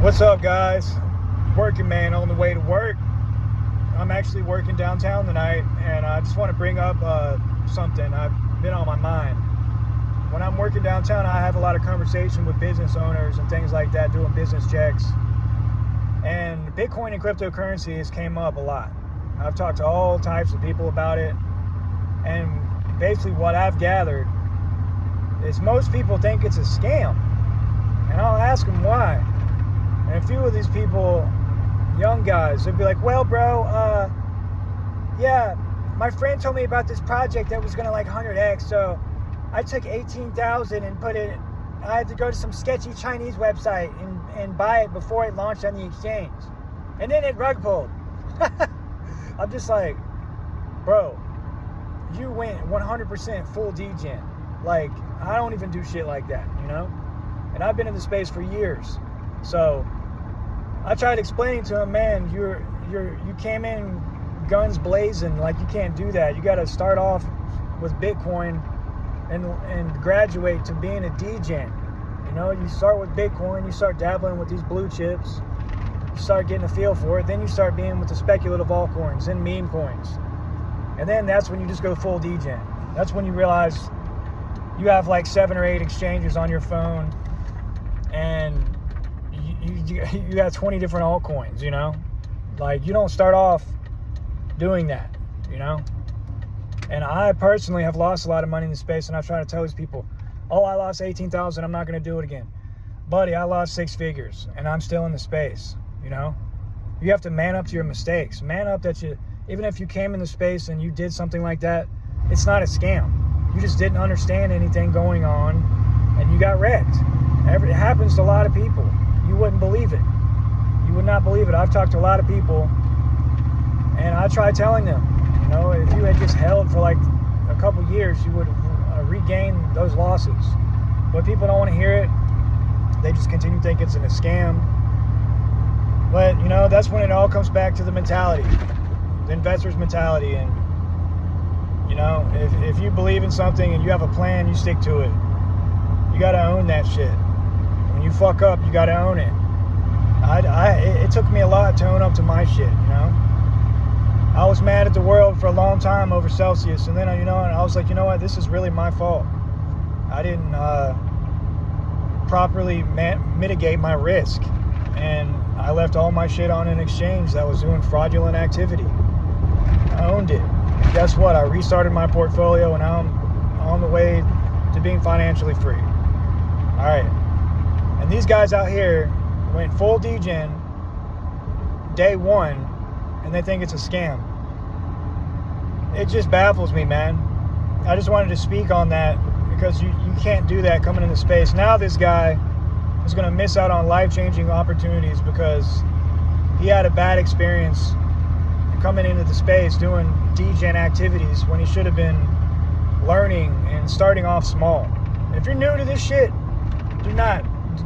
What's up, guys? Working man on the way to work. I'm actually working downtown tonight, and I just want to bring up something I've been on my mind. When I'm working downtown, I have a lot of conversation with business owners and things like that, doing business checks. And Bitcoin and cryptocurrencies came up a lot. I've talked to all types of people about it, and basically what I've gathered is most people think it's a scam. And I'll ask them why. And a few of these people, young guys, they'd be like, well, bro, yeah, my friend told me about this project that was going to like 100x, so I took 18,000 and put it, I had to go to some sketchy Chinese website and buy it before it launched on the exchange. And then it rug pulled. I'm just like, bro, you went 100% full Degen. Like, I don't even do shit like that, you know? And I've been in the space for years. So I tried explaining to him, man, you came in guns blazing, like you can't do that. You got to start off with Bitcoin and graduate to being a Degen. You know, you start with Bitcoin, you start dabbling with these blue chips, you start getting a feel for it, then you start being with the speculative altcoins and meme coins. And then that's when you just go full Degen. That's when you realize you have like 7 or 8 exchanges on your phone, and you got 20 different altcoins, you know? Like, you don't start off doing that, you know? And I personally have lost a lot of money in the space, and I try to tell these people, oh, I lost 18,000, I'm not going to do it again. Buddy, I lost 6 figures, and I'm still in the space, you know? You have to man up to your mistakes. Man up that even if you came in the space and you did something like that, it's not a scam. You just didn't understand anything going on, and you got wrecked. It happens to a lot of people. You wouldn't believe it. You would not believe it. I've talked to a lot of people, and I try telling them, you know, if you had just held for like a couple years, you would regain those losses. But people don't want to hear it. They just continue to think it's a scam. But, you know, that's when it all comes back to the mentality, the investor's mentality. And, you know, if you believe in something and you have a plan, you stick to it. You got to own that shit. When you fuck up, you got to own it. It took me a lot to own up to my shit, you know? I was mad at the world for a long time over Celsius, and then, you know, I was like, you know what, this is really my fault. I didn't properly mitigate my risk, and I left all my shit on an exchange that was doing fraudulent activity. I owned it. And guess what? I restarted my portfolio, and now I'm on the way to being financially free. All right. And these guys out here went full Degen day one, and they think it's a scam. It just baffles me, man. I just wanted to speak on that because you can't do that coming into space. Now this guy is going to miss out on life-changing opportunities because he had a bad experience coming into the space doing Degen activities when he should have been learning and starting off small. If you're new to this shit,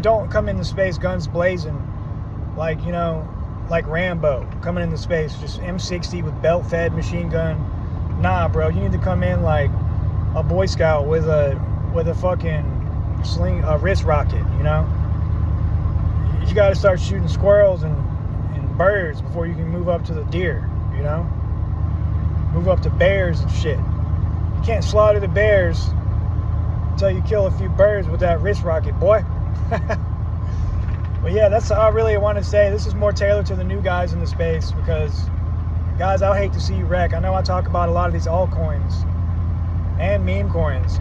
don't come into space guns blazing like, you know, like Rambo coming into space, just M60 with belt-fed machine gun. Nah, bro, you need to come in like a Boy Scout with a fucking sling, a wrist rocket, you know? You got to start shooting squirrels and birds before you can move up to the deer, you know? Move up to bears and shit. You can't slaughter the bears until you kill a few birds with that wrist rocket, boy. But yeah, that's all I really want to say. This is more tailored to the new guys in the space because, guys, I'll hate to see you wreck. I know I talk about a lot of these altcoins and meme coins,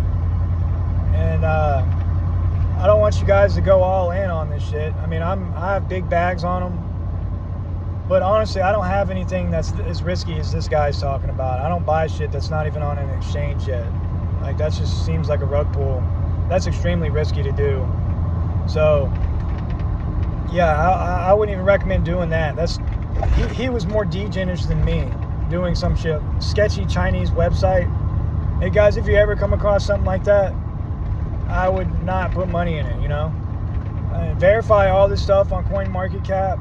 and I don't want you guys to go all in on this shit. I mean, I have big bags on them, but honestly, I don't have anything that's as risky as this guy's talking about. I don't buy shit that's not even on an exchange yet. Like, that just seems like a rug pull. That's extremely risky to do. So, yeah, I wouldn't even recommend doing that. He was more Degen-ish than me, doing some shit, sketchy Chinese website. Hey guys, if you ever come across something like that, I would not put money in it, you know? Verify all this stuff on CoinMarketCap.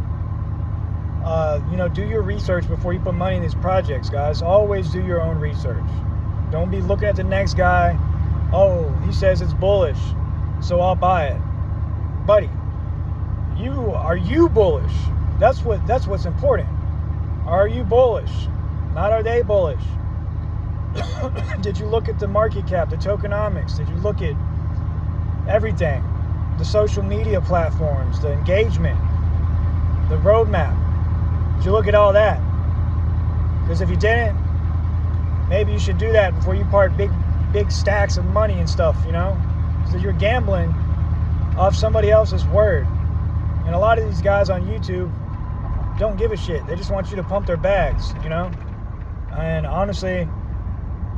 You know, do your research before you put money in these projects, guys. Always do your own research. Don't be looking at the next guy. Oh, he says it's bullish, so I'll buy it. Buddy, Are you bullish? That's what's important. Are you bullish? Not are they bullish? Did you look at the market cap, the tokenomics? Did you look at everything? The social media platforms, the engagement, the roadmap? Did you look at all that? Because if you didn't, maybe you should do that before you park big stacks of money and stuff, you know? Because you're gambling off somebody else's word. And a lot of these guys on YouTube don't give a shit. They just want you to pump their bags, you know? And honestly,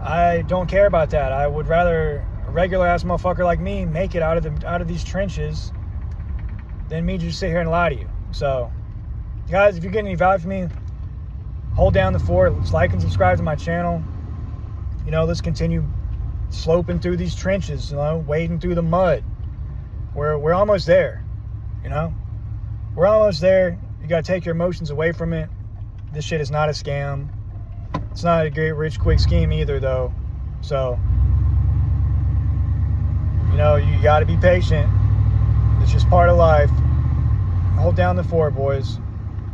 I don't care about that. I would rather a regular ass motherfucker like me make it out of these trenches than me just sit here and lie to you. So, guys, if you're getting any value from me, hold down the fort. Let's like and subscribe to my channel. You know, let's continue sloping through these trenches, you know, wading through the mud. We're almost there, you know? We're almost there. You got to take your emotions away from it. This shit is not a scam. It's not a get rich quick scheme either, though. So, you know, you got to be patient. It's just part of life. Hold down the fort, boys.